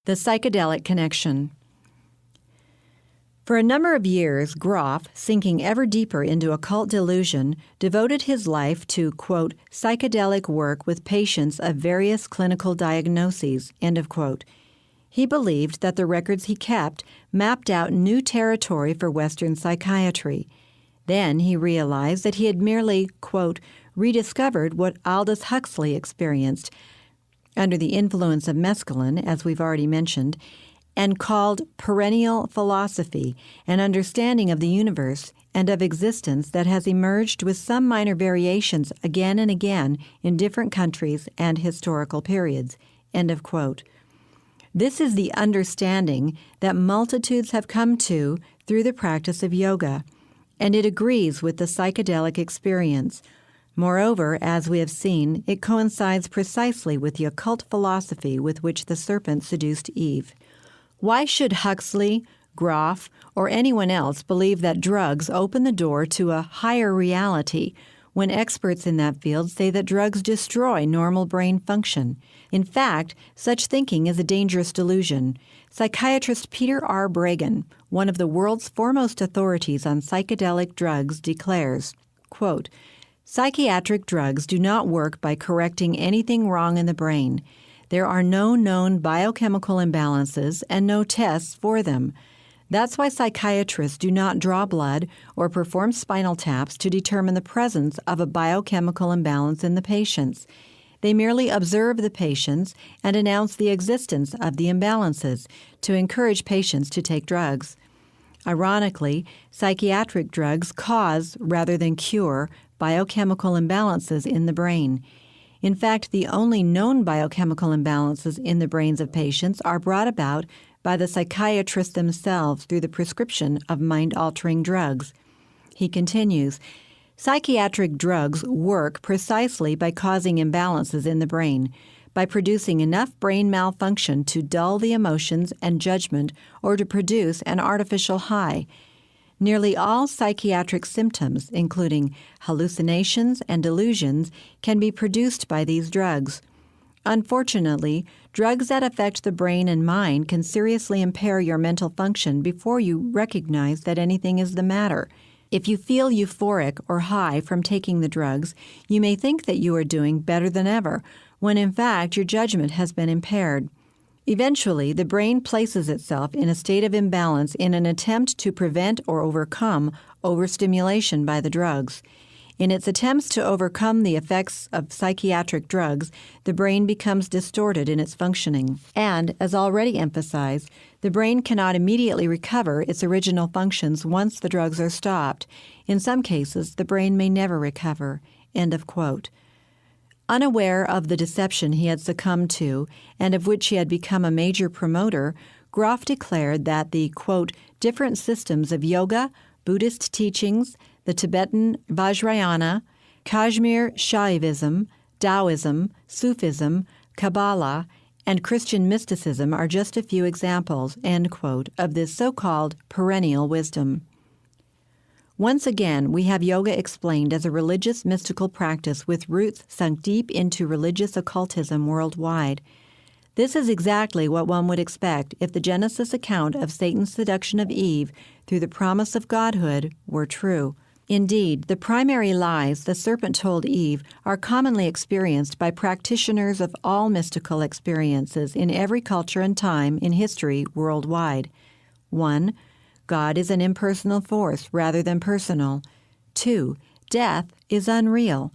The psychedelic connection. For a number of years, Groff, sinking ever deeper into occult delusion, devoted his life to, quote, psychedelic work with patients of various clinical diagnoses, end of quote. He believed that the records he kept mapped out new territory for Western psychiatry. Then he realized that he had merely, quote, rediscovered what Aldous Huxley experienced under the influence of mescaline, as we've already mentioned, and called perennial philosophy, an understanding of the universe and of existence that has emerged with some minor variations again and again in different countries and historical periods, end of quote. This is the understanding that multitudes have come to through the practice of yoga, and it agrees with the psychedelic experience. Moreover, as we have seen, it coincides precisely with the occult philosophy with which the serpent seduced Eve. Why should Huxley, Groff, or anyone else believe that drugs open the door to a higher reality when experts in that field say that drugs destroy normal brain function? In fact, such thinking is a dangerous delusion. Psychiatrist Peter R. Breggin, one of the world's foremost authorities on psychedelic drugs, declares, quote, psychiatric drugs do not work by correcting anything wrong in the brain. There are no known biochemical imbalances and no tests for them. That's why psychiatrists do not draw blood or perform spinal taps to determine the presence of a biochemical imbalance in the patients. They merely observe the patients and announce the existence of the imbalances to encourage patients to take drugs. Ironically, psychiatric drugs cause, rather than cure, biochemical imbalances in the brain. In fact, the only known biochemical imbalances in the brains of patients are brought about by the psychiatrists themselves through the prescription of mind-altering drugs. He continues, psychiatric drugs work precisely by causing imbalances in the brain, by producing enough brain malfunction to dull the emotions and judgment or to produce an artificial high. Nearly all psychiatric symptoms, including hallucinations and delusions, can be produced by these drugs. Unfortunately, drugs that affect the brain and mind can seriously impair your mental function before you recognize that anything is the matter. If you feel euphoric or high from taking the drugs, you may think that you are doing better than ever, when in fact your judgment has been impaired. Eventually, the brain places itself in a state of imbalance in an attempt to prevent or overcome overstimulation by the drugs. In its attempts to overcome the effects of psychiatric drugs, the brain becomes distorted in its functioning. And, as already emphasized, the brain cannot immediately recover its original functions once the drugs are stopped. In some cases, the brain may never recover. End of quote. Unaware of the deception he had succumbed to, and of which he had become a major promoter, Groff declared that the, quote, different systems of yoga, Buddhist teachings, the Tibetan Vajrayana, Kashmir Shaivism, Taoism, Sufism, Kabbalah, and Christian mysticism are just a few examples, end quote, of this so-called perennial wisdom. Once again, we have yoga explained as a religious mystical practice with roots sunk deep into religious occultism worldwide. This is exactly what one would expect if the Genesis account of Satan's seduction of Eve through the promise of godhood were true. Indeed, the primary lies the serpent told Eve are commonly experienced by practitioners of all mystical experiences in every culture and time in history worldwide. 1. God is an impersonal force rather than personal. 2. Death is unreal.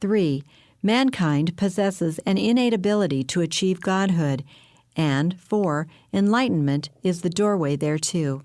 3. Mankind possesses an innate ability to achieve godhood. And 4. Enlightenment is the doorway thereto.